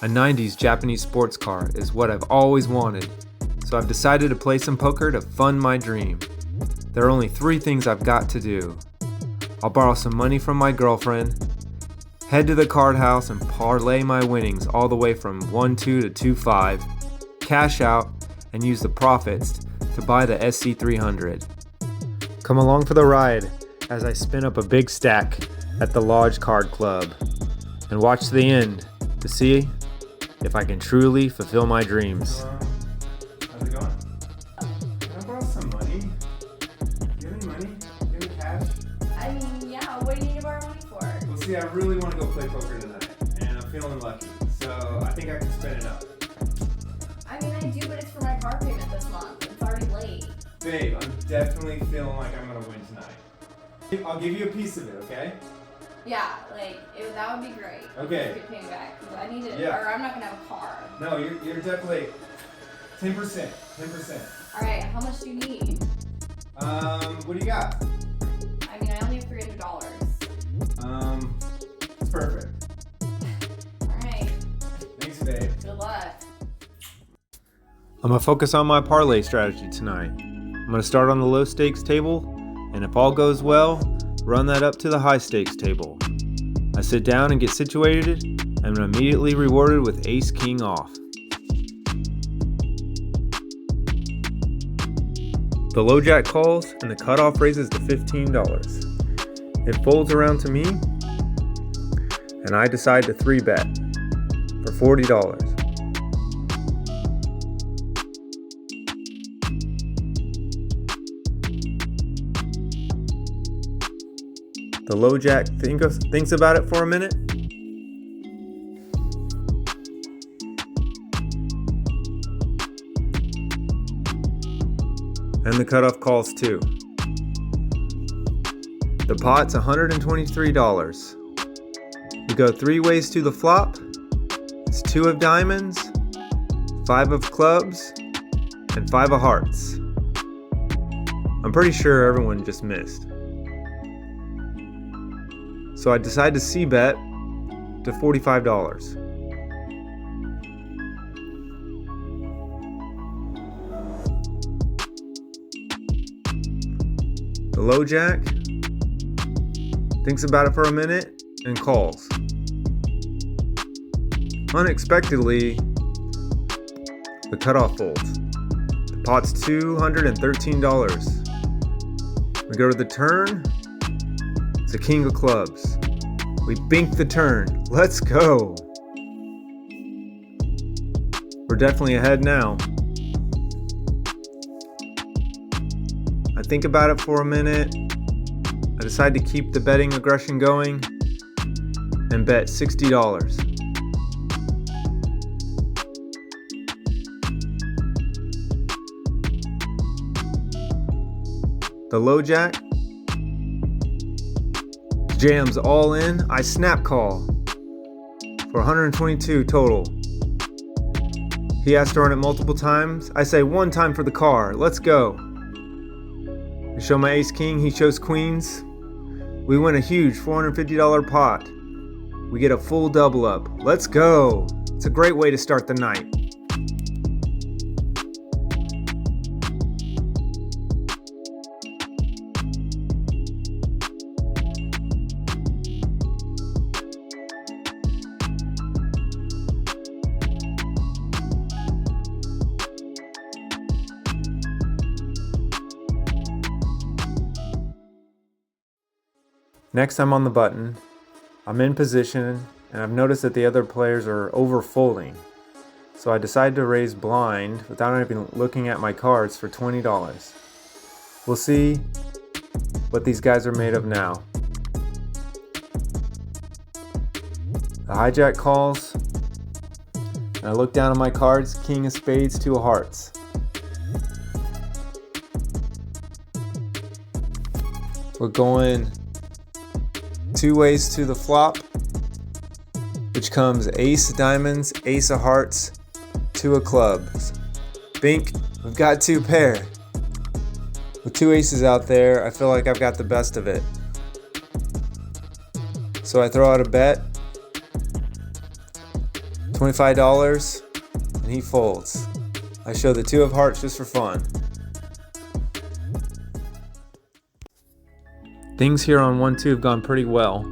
A 90s Japanese sports car is what I've always wanted, so I've decided to play some poker to fund my dream. There are only 3 things I've got to do. I'll borrow some money from my girlfriend, head to the card house and parlay my winnings all the way from 1-2 to 2-5, cash out, and use the profits to buy the SC300. Come along for the ride as I spin up a big stack at the Lodge Card Club, and watch the end to see if I can truly fulfill my dreams. How's it going? Can I borrow some money? Do you have any money? Do you have any cash? I mean, yeah, what do you need to borrow money for? Well, see, I really want to go play poker tonight, and I'm feeling lucky, so I think I can spin it up. I mean, I do, but it's for my car payment this month. It's already late. Babe, I'm definitely feeling like I'm going to win tonight. I'll give you a piece of it, okay? Yeah, that would be great. Okay. If you could pay me back, because I need it, Yeah. or I'm not gonna have a car. No, you're definitely 10%. 10%. All right, how much do you need? What do you got? I mean, I only have $300. It's perfect. All right. Thanks, babe. Good luck. I'm gonna focus on my parlay strategy tonight. I'm gonna start on the low stakes table, and if all goes well, run that up to the high stakes table. I sit down and get situated, and I'm immediately rewarded with ace king off. The low jack calls and the cutoff raises to $15. It folds around to me, and I decide to 3-bet for $40. The low jack thinks about it for a minute, and the cutoff calls too. The pot's $123. We go 3 ways to the flop. It's 2 of diamonds, 5 of clubs, and 5 of hearts. I'm pretty sure everyone just missed. So I decide to c-bet to $45. The low jack thinks about it for a minute and calls. Unexpectedly, the cutoff folds. The pot's $213. We go to the turn. It's a king of clubs. We bink the turn. Let's go. We're definitely ahead now. I think about it for a minute. I decide to keep the betting aggression going and bet $60. The low jack jams all in. I snap call for 122 total. He has to run it multiple times. I say 1 time for the car. Let's go. I show my ace king. He shows queens. We win a huge $450 pot. We get a full double up. Let's go. It's a great way to start the night. Next, I'm on the button. I'm in position, and I've noticed that the other players are over folding. So I decide to raise blind without even looking at my cards for $20. We'll see what these guys are made of now. The hijack calls, and I look down at my cards, king of spades, 2 of hearts. We're going 2 ways to the flop, which comes ace of diamonds, ace of hearts, 2 of clubs. Bink, we've got 2 pair. With 2 aces out there, I feel like I've got the best of it. So I throw out a bet, $25, and he folds. I show the 2 of hearts just for fun. Things here on 1-2 have gone pretty well.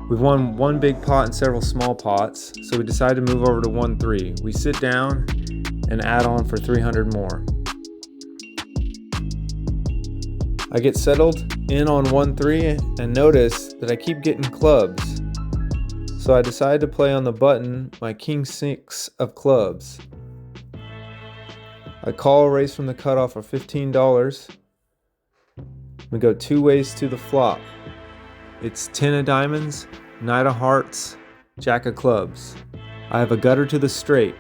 We've won one big pot and several small pots, so we decided to move over to 1-3. We sit down and add on for 300 more. I get settled in on 1-3 and notice that I keep getting clubs. So I decide to play on the button my king 6 of clubs. I call a raise from the cutoff for $15. We go 2 ways to the flop. It's 10 of diamonds, knight of hearts, jack of clubs. I have a gutter to the straight,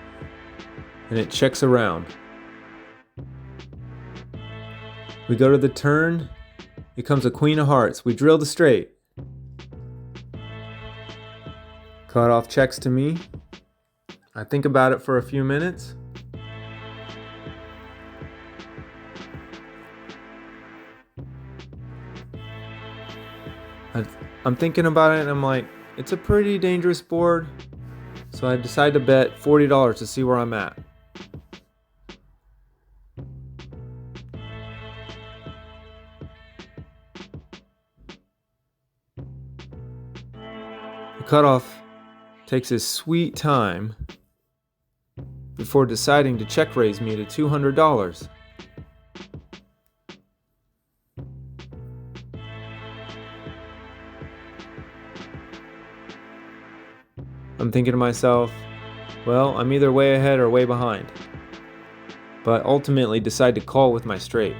and it checks around. We go to the turn, it comes a queen of hearts. We drill the straight. Cutoff checks to me. I think about it for a few minutes. I'm thinking about it and I'm like, it's a pretty dangerous board. So I decide to bet $40 to see where I'm at. The cutoff takes his sweet time before deciding to check raise me to $200. I'm thinking to myself, well, I'm either way ahead or way behind, but ultimately decide to call with my straight.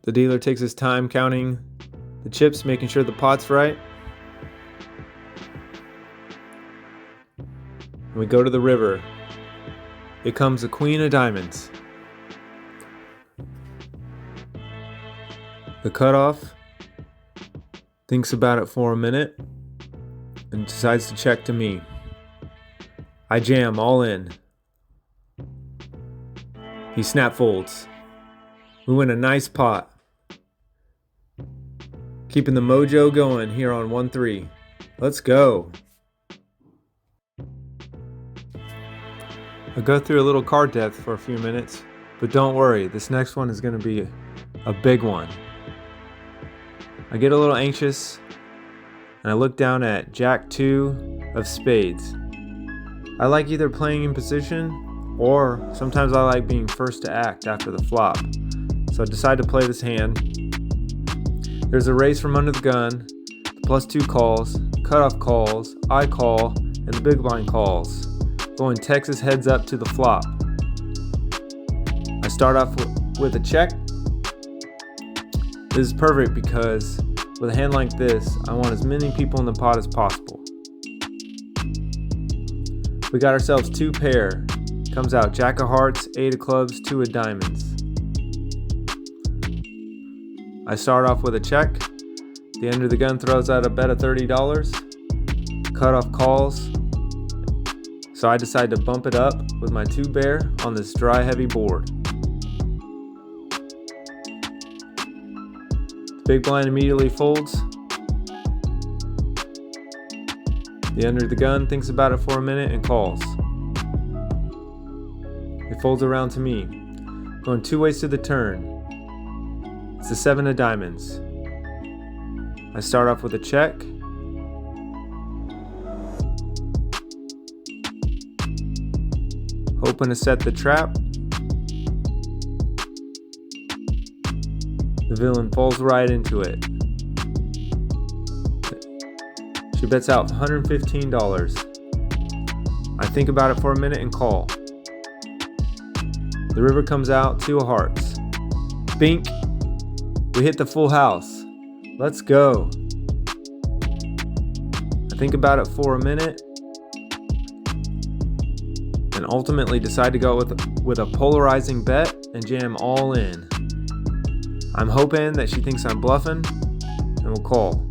The dealer takes his time counting the chips, making sure the pot's right. And we go to the river. It comes a queen of diamonds. The cutoff thinks about it for a minute and decides to check to me. I jam all in. He snap folds. We win a nice pot. Keeping the mojo going here on 1-3. Let's go. I'll go through a little card depth for a few minutes, but don't worry, this next one is going to be a big one. I get a little anxious and I look down at Jack 2 of spades. I like either playing in position or sometimes I like being first to act after the flop. So I decide to play this hand. There's a raise from under the gun, the +2 calls, cutoff calls, I call, and the big blind calls. Going Texas heads up to the flop. I start off with a check. This is perfect because with a hand like this, I want as many people in the pot as possible. We got ourselves 2 pair. Comes out Jack of hearts, 8 of clubs, 2 of diamonds. I start off with a check. The end of the gun throws out a bet of $30. Cutoff calls. So I decide to bump it up with my 2 bear on this dry heavy board. Big blind immediately folds. The under the gun thinks about it for a minute and calls. It folds around to me. Going 2 ways to the turn. It's the 7 of diamonds. I start off with a check. Hoping to set the trap. The villain falls right into it. She bets out $115. I think about it for a minute and call. The river comes out, 2 of hearts. Bink. We hit the full house. Let's go. I think about it for a minute and ultimately decide to go with a polarizing bet and jam all in. I'm hoping that she thinks I'm bluffing and will call.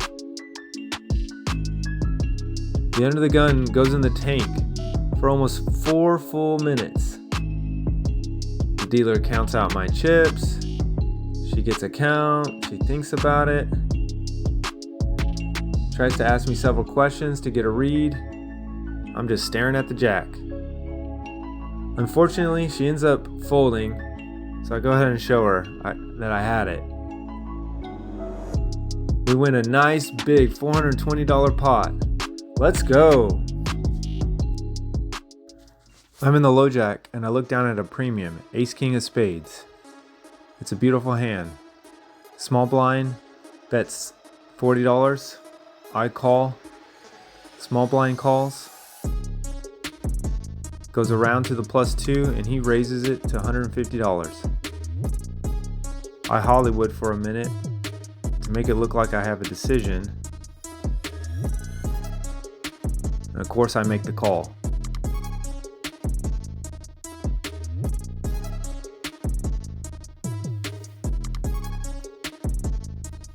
The end of the gun goes in the tank for almost 4 full minutes. The dealer counts out my chips. She She gets a count, she thinks about it, tries to ask me several questions to get a read. I'm just staring at the jack. Unfortunately, she ends up folding, so I go ahead and show her that I had it. We win a nice big $420 pot. Let's go! I'm in the low jack and I look down at a premium, Ace King of Spades. It's a beautiful hand. Small blind, bets $40. I call. Small blind calls. Goes around to the +2 and he raises it to $150. I Hollywood for a minute to make it look like I have a decision. And of course I make the call.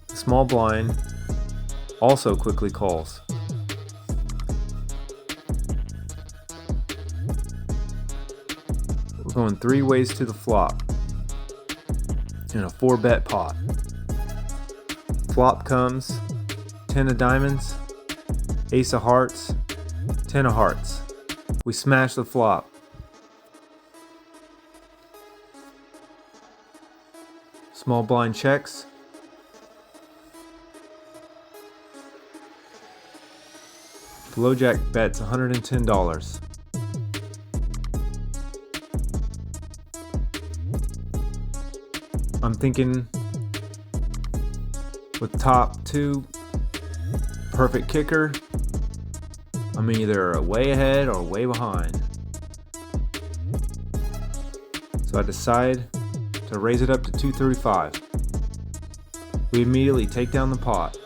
The small blind also quickly calls. We're going 3 ways to the flop in a 4-bet pot. Flop comes 10 of diamonds, ace of hearts, 10 of hearts. We smash the flop. Small blind checks. The low jack bets $110. I'm thinking with top 2, perfect kicker, I'm either way ahead or way behind. So I decide to raise it up to $235. We immediately take down the pot.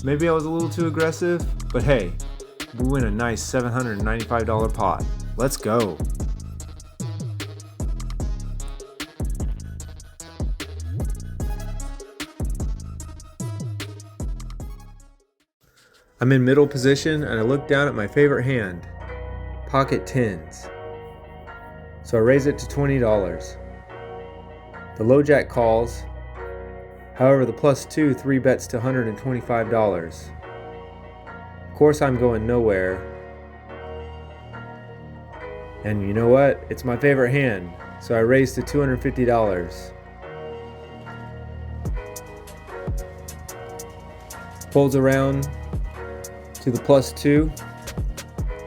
Maybe I was a little too aggressive, but hey, we win a nice $795 pot. Let's go. I'm in middle position and I look down at my favorite hand, pocket tens. So I raise it to $20. The low jack calls. However, the +2 3 bets to $125. Of course I'm going nowhere. And you know what? It's my favorite hand. So I raise to $250. Folds around to the +2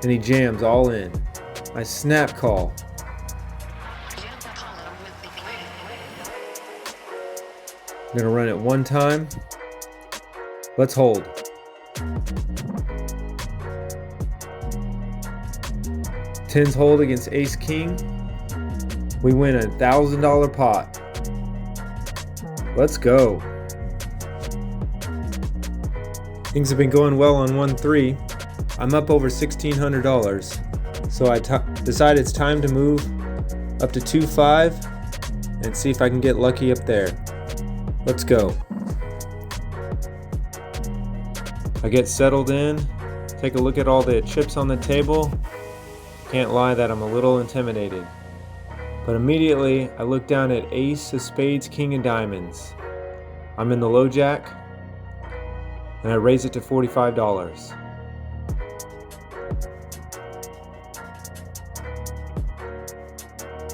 and he jams all in. I snap call. I'm gonna run it one time. Let's hold. Tens hold against Ace King. We win a $1,000 pot. Let's go. Things have been going well on 1-3. I'm up over $1,600. So I decide it's time to move up to 2-5 and see if I can get lucky up there. Let's go. I get settled in, take a look at all the chips on the table. Can't lie that I'm a little intimidated. But immediately I look down at Ace of Spades, King of Diamonds. I'm in the low jack and I raise it to $45.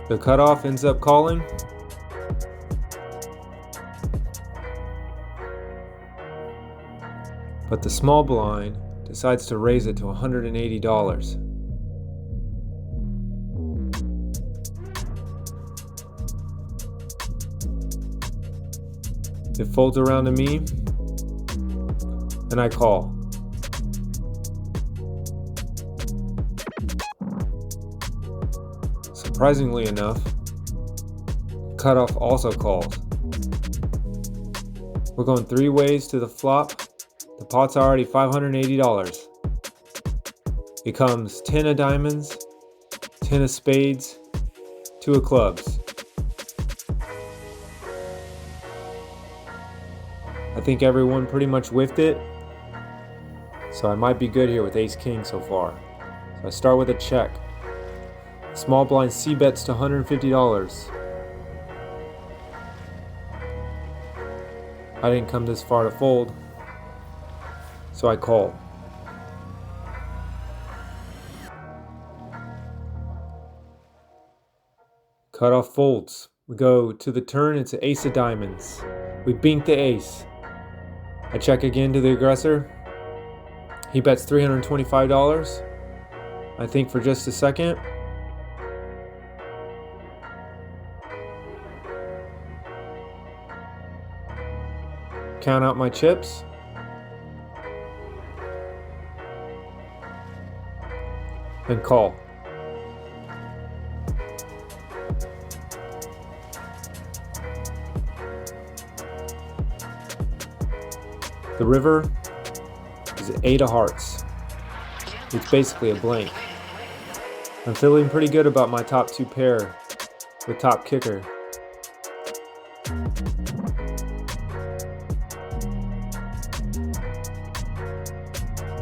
The cutoff ends up calling. But the small blind decides to raise it to $180. It folds around to me, and I call. Surprisingly enough, cutoff also calls. We're going 3 ways to the flop. The pot's already $580. It comes 10 of diamonds, 10 of spades, 2 of clubs. I think everyone pretty much whiffed it, so I might be good here with Ace King so far. So I start with a check. Small blind C bets to $150. I didn't come this far to fold, so I call. Cut off folds. We go to the turn, it's an ace of diamonds. We bink the ace. I check again to the aggressor. He bets $325. I think for just a second. Count out my chips. And call. The river is an 8 of hearts. It's basically a blank. I'm feeling pretty good about my top 2 pair with top kicker.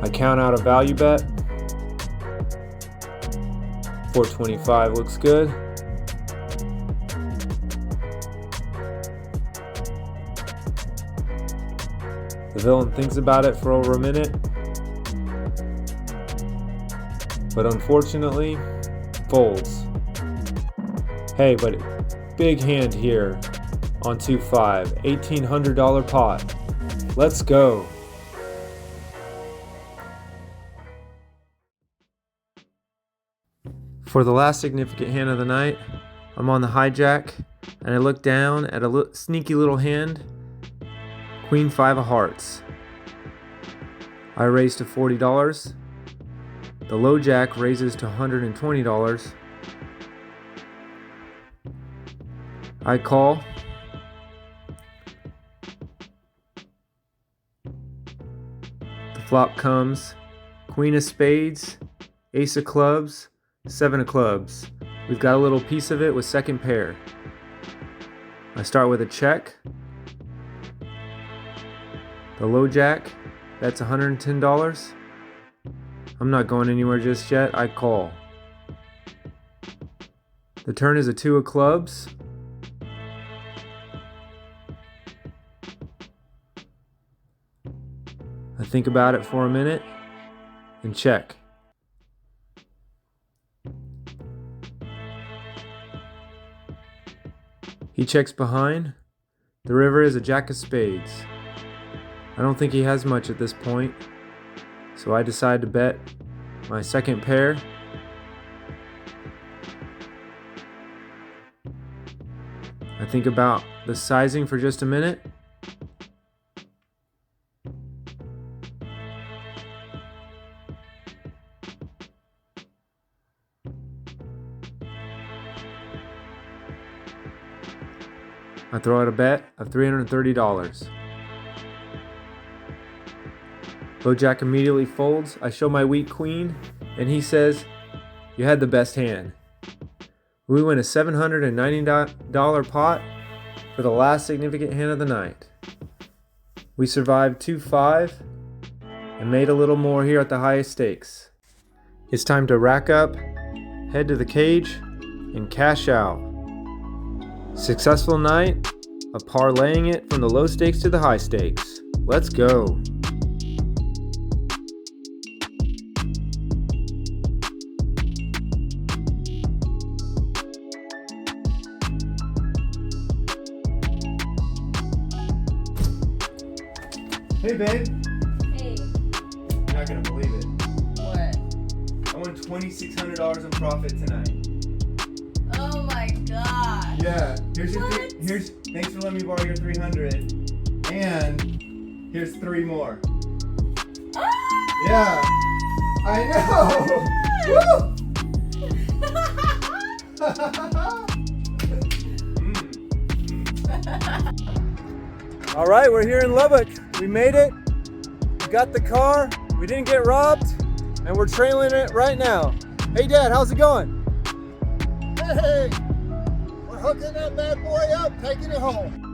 I count out a value bet. 425 looks good. The villain thinks about it for over a minute, but unfortunately folds. Hey, but big hand here on 2-5, $1,800 pot. Let's go. For the last significant hand of the night, I'm on the hijack and I look down at a sneaky little hand, Queen 5 of hearts. I raise to $40. The low jack raises to $120. I call. The flop comes Queen of spades, Ace of clubs, 7 of clubs. We've got a little piece of it with second pair. I start with a check. The low jack, that's $110. I'm not going anywhere just yet, I call. The turn is a 2 of clubs. I think about it for a minute and check. He checks behind. The river is a jack of spades. I don't think he has much at this point, so I decide to bet my second pair. I think about the sizing for just a minute. I throw out a bet of $330. Low jack immediately folds. I show my weak queen, and he says, "You had the best hand." We win a $790 pot for the last significant hand of the night. We survived 2-5 and made a little more here at the highest stakes. It's time to rack up, head to the cage, and cash out. Successful night of parlaying it from the low stakes to the high stakes. Let's go. Hey babe, Hey, you're not gonna believe it. what? I won $2,600 in profit tonight. Oh my god. Yeah, here's your What? thanks for letting me borrow your 300, and here's 3 more. Ah! Yeah, I know. All right, we're here in Lubbock. We made it. We got the car. We didn't get robbed, and we're trailing it right now. Hey, Dad, how's it going? Hey, we're hooking that bad boy up, taking it home.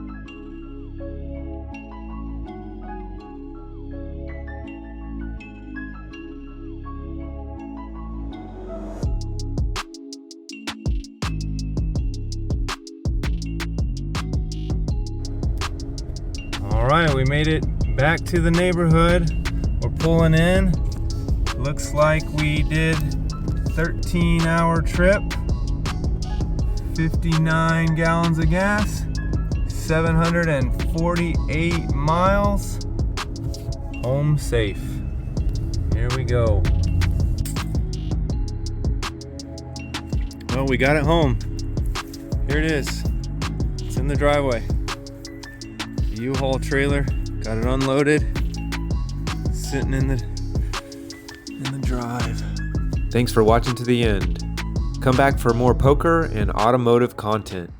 All All right, we made it back to the neighborhood. We're pulling in. Looks like we did 13-hour trip, 59 gallons of gas, 748 miles. Home safe. Here we go. Well, we got it home. Here it is. It's in the driveway. The U-Haul trailer. Got it unloaded. Sitting in the drive. Thanks for watching to the end. Come back for more poker and automotive content.